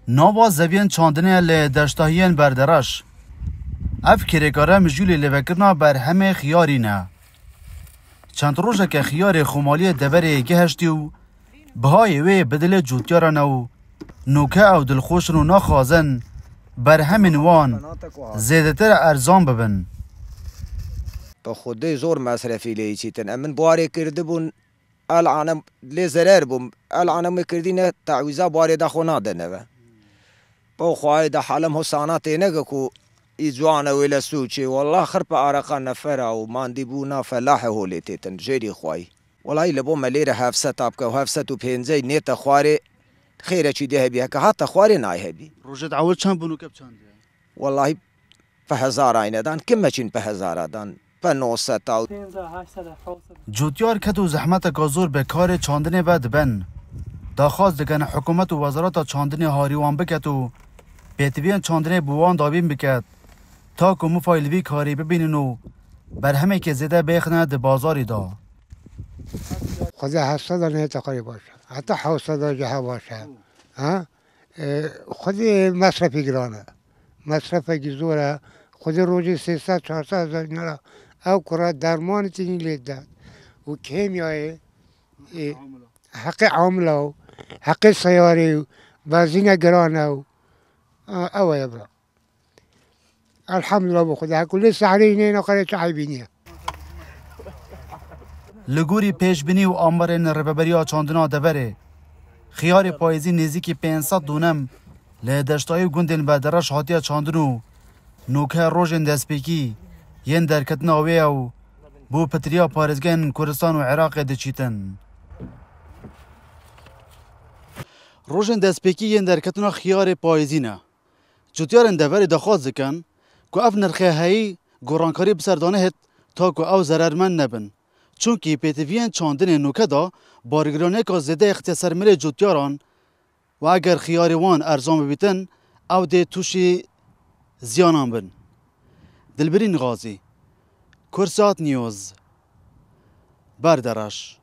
نوا زوین چاندنه ل دشتاهین بردرش اف کرکاره مجولی لوکرنا بر همه خیاری نه چند روزه که خیار خمالی دبره گهشتی و بهای وی بدل جوتیارا نو نوکه او دلخوش رو نخوازن بر همین وان زیدتر ارزان ببن به خودی زور مصرفی لی چیتن امن باری کرده بون الان لی ضرر بون الان میکردین تعویضا باری دخونا دنه با خواهی ده حالم حسانات نگه کو ایجوانه ویل سوچی والله خرپ عرقا نفره و ماندی بونا فلاح هولی تیتن جیری خواهی والله لبو ملیر هفست آبکه و هفست و پینزی نیت خواری خیره چی ده بیه که حتی خواری نای هبی روزت اول چند بونو کب چند والله به هزار آینه دان کم چین به هزار دان به 900 تا جوتیار کت و زحمت گازور به کار چاندنه بد بن داخواست دکن حکومت و وزارت چاندنه هاریوان بکت و بیتوین چاندنه بوان دابین بکت تا که مفایلوی کاری ببینن و بر همه که زده بخنه ده بازاری دا خود 700 نه تقریبا باشه حتی 700 جه باشه ها خود مصرفی گرانه مصرف گزوره خود روزی 300 400 هزار نرا او کرا درمان تینی لیده و کیمیای حق عامله و حق سیاری و بنزین گرانه و او یبرا الحمدلله بخدا کل سحری نه نقره تعبینیه لگوری پیش بینی و آمارن رببریا چاندنا دبره خیار پاییزی نزدیکی 500 دونم لدشتای گوندن بدرش هاتیا چاندنو نوکه روژن دسپیکی ین درکتن آوی او بو پتریا پارزگن کردستان و عراق دچیتن روژن دسپیکی ین درکتن خیار پاییزی نه جوتیارن دبره دخواست دکن که اف نرخه هایی گرانکاری بسردانه هت تا که او ضررمند نبن چونکی پیتوین چاندن نوکه دا بارگرانه که زده اختصار مل جوتیاران و اگر خیاری وان ارزان ببیتن او ده توشی زیانان بن دلبرین غازی کرسات نیوز بردرش